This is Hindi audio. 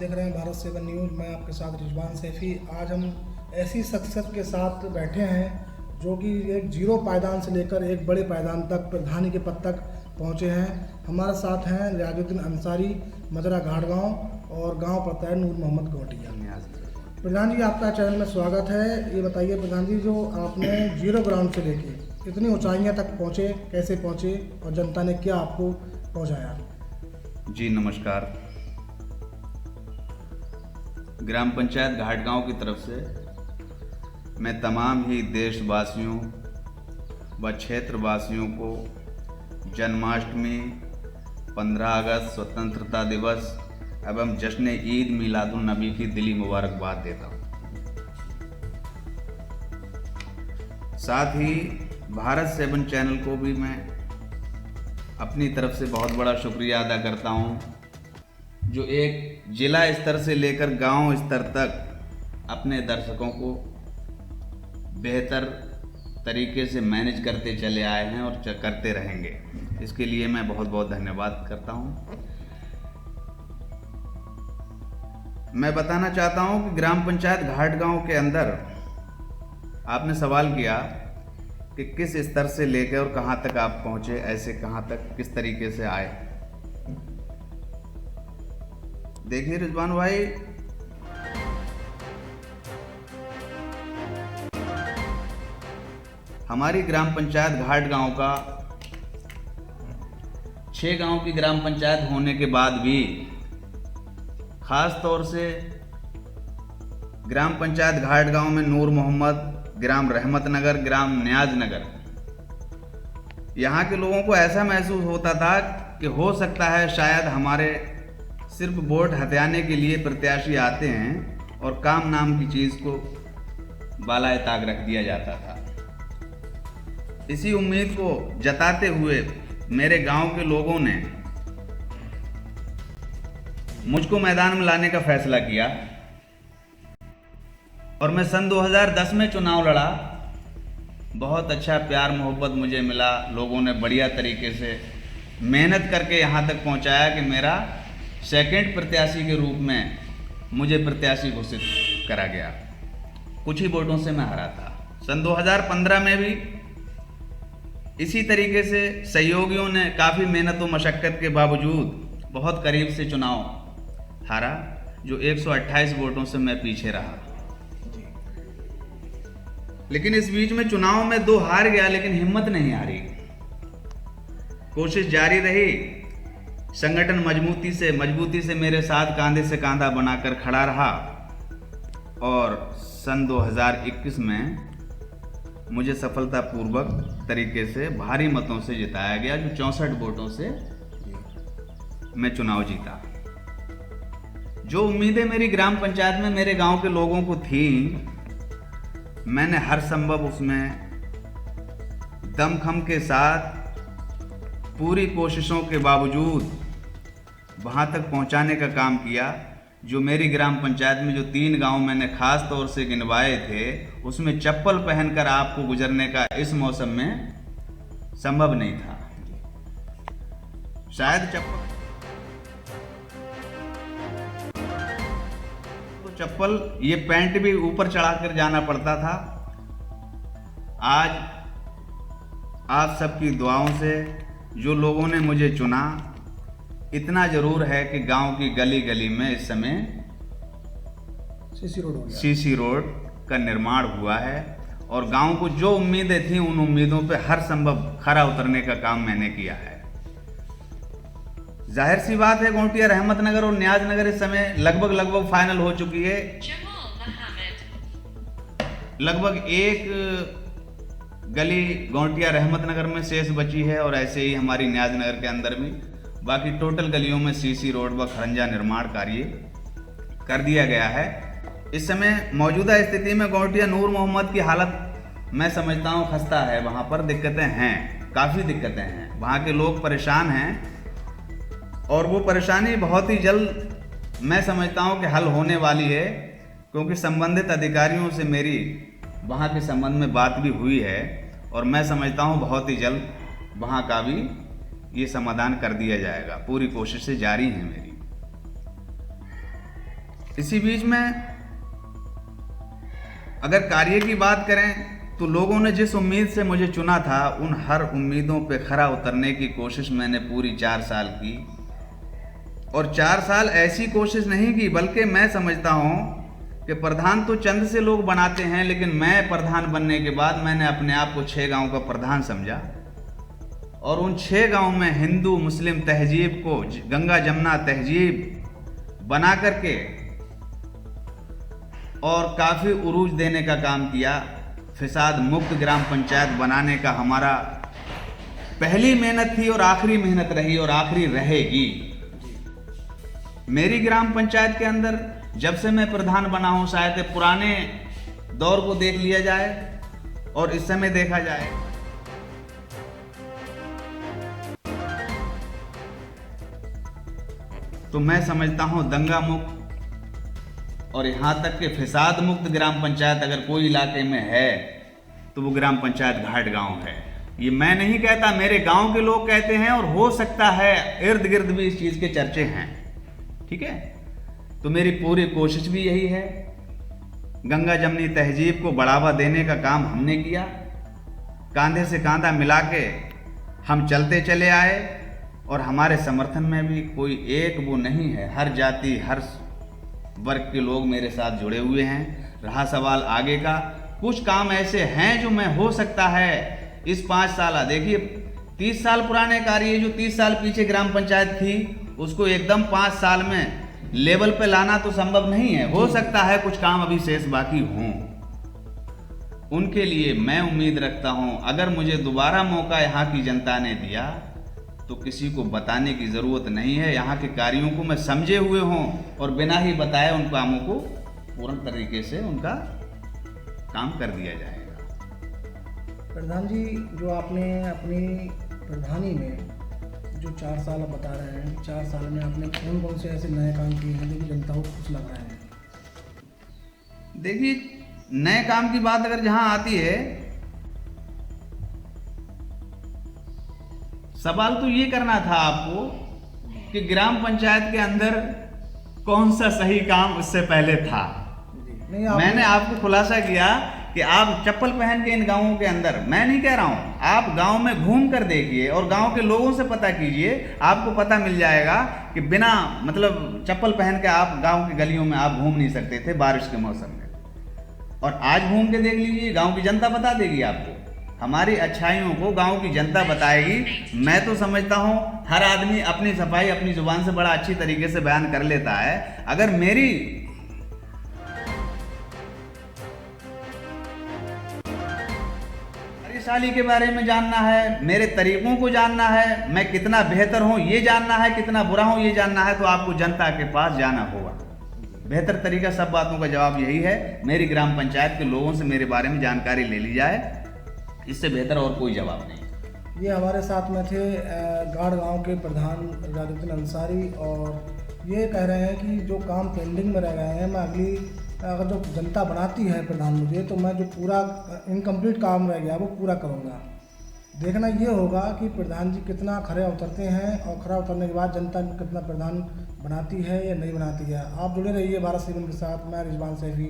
देख रहे हैं भारत 7 न्यूज़। मैं आपके साथ रिजवान सैफी। आज हम ऐसी शख्सियत के साथ बैठे हैं जो कि एक जीरो पायदान से लेकर एक बड़े पायदान तक, प्रधानी के पद तक पहुंचे हैं। हमारे साथ हैं रियाजुद्दीन अंसारी, मदरा घाट गाँव और गांव पड़ता है नूर मोहम्मद गोटिया। प्रधान जी, आपका चैनल में स्वागत है। ये बताइए प्रधान जी, जो आपने जीरो ग्राउंड से लेके इतनी ऊंचाइयां तक पहुंचे, कैसे पहुंचे और जनता ने क्या आपको पहुंचाया? जी नमस्कार। ग्राम पंचायत घाटगांव की तरफ से मैं तमाम ही देशवासियों व क्षेत्रवासियों को जन्माष्टमी, 15 अगस्त, स्वतंत्रता दिवस एवं जश्न ईद मिलादुन नबी की दिली मुबारकबाद देता हूँ। साथ ही भारत 7 चैनल को भी मैं अपनी तरफ से बहुत बड़ा शुक्रिया अदा करता हूँ, जो एक जिला स्तर से लेकर गांव स्तर तक अपने दर्शकों को बेहतर तरीके से मैनेज करते चले आए हैं और करते रहेंगे। इसके लिए मैं बहुत बहुत धन्यवाद करता हूँ। मैं बताना चाहता हूँ कि ग्राम पंचायत घाटगांव के अंदर आपने सवाल किया कि किस स्तर से लेकर और कहाँ तक आप पहुँचे, ऐसे कहाँ तक किस तरीके से आए। देखिए रिजवान भाई, हमारी ग्राम पंचायत घाटगांव का 6 गांव की ग्राम पंचायत होने के बाद भी खास तौर से ग्राम पंचायत घाटगांव में नूर मोहम्मद, ग्राम रहमत नगर, ग्राम न्याज नगर, यहाँ के लोगों को ऐसा महसूस होता था कि हो सकता है शायद हमारे सिर्फ वोट हथियाने के लिए प्रत्याशी आते हैं और काम नाम की चीज़ को बालाए ताक रख दिया जाता था। इसी उम्मीद को जताते हुए मेरे गांव के लोगों ने मुझको मैदान में लाने का फैसला किया और मैं सन 2010 में चुनाव लड़ा। बहुत अच्छा प्यार मोहब्बत मुझे मिला, लोगों ने बढ़िया तरीके से मेहनत करके यहाँ तक पहुँचाया कि मेरा सेकंड प्रत्याशी के रूप में मुझे प्रत्याशी घोषित करा गया। कुछ ही वोटों से मैं हारा था। सन 2015 में भी इसी तरीके से सहयोगियों ने काफ़ी मेहनत व मशक्क़त के बावजूद बहुत करीब से चुनाव हारा, जो 128 वोटों से मैं पीछे रहा। लेकिन इस बीच में चुनाव में 2 हार गया, लेकिन हिम्मत नहीं हारी, कोशिश जारी रही। संगठन मजबूती से मेरे साथ कांधे से कांधा बनाकर खड़ा रहा और सन 2021 में मुझे सफलतापूर्वक तरीके से भारी मतों से जिताया गया, जो 64 वोटों से मैं चुनाव जीता। जो उम्मीदें मेरी ग्राम पंचायत में मेरे गांव के लोगों को थी, मैंने हर संभव उसमें दमखम के साथ पूरी कोशिशों के बावजूद वहाँ तक पहुँचाने का काम किया। जो मेरी ग्राम पंचायत में जो 3 गांव मैंने खास तौर से गिनवाए थे, उसमें चप्पल पहनकर आपको गुजरने का इस मौसम में संभव नहीं था। शायद चप्पल ये पैंट भी ऊपर चढ़ाकर जाना पड़ता था। आज आप सबकी दुआओं से जो लोगों ने मुझे चुना, इतना जरूर है कि गांव की गली गली में इस समय सीसी रोड का निर्माण हुआ है और गांव को जो उम्मीदें थी, उन उम्मीदों पे हर संभव खरा उतरने का काम मैंने किया है। जाहिर सी बात है, गोटिया, रहमत नगर और न्याज नगर इस समय लगभग फाइनल हो चुकी है। लगभग एक गली गोटिया रहमत नगर में शेष बची है और ऐसे ही हमारी न्याज नगर के अंदर भी। बाकी टोटल गलियों में सीसी रोड व खरंजा निर्माण कार्य कर दिया गया है। इस समय मौजूदा स्थिति में गोटिया नूर मोहम्मद की हालत मैं समझता हूँ खस्ता है। वहाँ पर दिक्कतें हैं, काफ़ी दिक्कतें हैं, वहाँ के लोग परेशान हैं और वो परेशानी बहुत ही जल्द मैं समझता हूँ कि हल होने वाली है, क्योंकि संबंधित अधिकारियों से मेरी वहाँ के संबंध में बात भी हुई है और मैं समझता हूँ बहुत ही जल्द वहाँ का भी ये समाधान कर दिया जाएगा। पूरी कोशिशें जारी हैं मेरी। इसी बीच में अगर कार्य की बात करें तो लोगों ने जिस उम्मीद से मुझे चुना था उन हर उम्मीदों पे खरा उतरने की कोशिश मैंने पूरी 4 साल की। और 4 साल ऐसी कोशिश नहीं की, बल्कि मैं समझता हूँ कि प्रधान तो चंद से लोग बनाते हैं, लेकिन मैं प्रधान बनने के बाद मैंने अपने आप को 6 गांव का प्रधान समझा। और उन 6 गांव में हिंदू मुस्लिम तहजीब को गंगा जमुना तहजीब बना करके और काफ़ी उरूज देने का काम किया। फिसाद मुक्त ग्राम पंचायत बनाने का हमारा पहली मेहनत थी और आखिरी मेहनत रही और आखिरी रहेगी। मेरी ग्राम पंचायत के अंदर जब से मैं प्रधान बना हूं, शायद पुराने दौर को देख लिया जाए और इस समय देखा जाए, तो मैं समझता हूं दंगा मुक्त और यहां तक कि फिसाद मुक्त ग्राम पंचायत अगर कोई इलाके में है तो वो ग्राम पंचायत घाट गांव है। ये मैं नहीं कहता, मेरे गांव के लोग कहते हैं और हो सकता है इर्द गिर्द भी इस चीज के चर्चे हैं। ठीक है, तो मेरी पूरी कोशिश भी यही है। गंगा जमनी तहजीब को बढ़ावा देने का काम हमने किया, कांधे से कांधा मिला के हम चलते चले आए और हमारे समर्थन में भी कोई एक वो नहीं है, हर जाति हर वर्ग के लोग मेरे साथ जुड़े हुए हैं। रहा सवाल आगे का, कुछ काम ऐसे हैं जो मैं हो सकता है इस 5 साल, देखिए 30 साल पुराने कार्य, जो 30 साल पीछे ग्राम पंचायत थी उसको एकदम 5 साल में लेवल पे लाना तो संभव नहीं है। हो सकता है कुछ काम अभी शेष बाकी हों, उनके लिए मैं उम्मीद रखता हूं अगर मुझे दोबारा मौका यहाँ की जनता ने दिया तो किसी को बताने की ज़रूरत नहीं है। यहाँ के कार्यों को मैं समझे हुए हूँ और बिना ही बताए उन कामों को पूर्ण तरीके से उनका काम कर दिया जाएगा। प्रधान जी, जो आपने अपनी प्रधानी में जो 4 साल आप बता रहे हैं, 4 साल में आपने कौन कौन से ऐसे नए काम किए हैं जो कि जनता को खुश लग रहे हैं? देखिए, नए काम की बात अगर जहाँ आती है, सवाल तो ये करना था आपको कि ग्राम पंचायत के अंदर कौन सा सही काम उससे पहले था। मैंने आपको खुलासा किया कि आप चप्पल पहन के इन गांवों के अंदर, मैं नहीं कह रहा हूं, आप गांव में घूम कर देखिए और गांव के लोगों से पता कीजिए, आपको पता मिल जाएगा कि बिना मतलब चप्पल पहन के आप गांव की गलियों में आप घूम नहीं सकते थे बारिश के मौसम में। और आज घूम के देख लीजिए, गांव की जनता बता देगी आपको, हमारी अच्छाइयों को गांव की जनता बताएगी। मैं तो समझता हूं हर आदमी अपनी सफाई अपनी जुबान से बड़ा अच्छी तरीके से बयान कर लेता है। अगर मेरी कार्यशैली के बारे में जानना है, मेरे तरीकों को जानना है, मैं कितना बेहतर हूं ये जानना है, कितना बुरा हूं ये जानना है, तो आपको जनता के पास जाना होगा। बेहतर तरीका सब बातों का जवाब यही है, मेरी ग्राम पंचायत के लोगों से मेरे बारे में जानकारी ले ली जाए, इससे बेहतर और कोई जवाब नहीं। ये हमारे साथ में थे गाड़ गांव के प्रधान राजुद्दीन अंसारी, और ये कह रहे हैं कि जो काम पेंडिंग में रह गए हैं, मैं अगली अगर जो जनता बनाती है प्रधान मुझे, तो मैं जो पूरा इनकम्प्लीट काम रह गया वो पूरा करूँगा। देखना ये होगा कि प्रधान जी कितना खरे उतरते हैं और खरा उतरने के बाद जनता कितना प्रधान बनाती है या नहीं बनाती है। आप जुड़े रहिए भारत 7 के साथ। मैं रिजवान सैफी।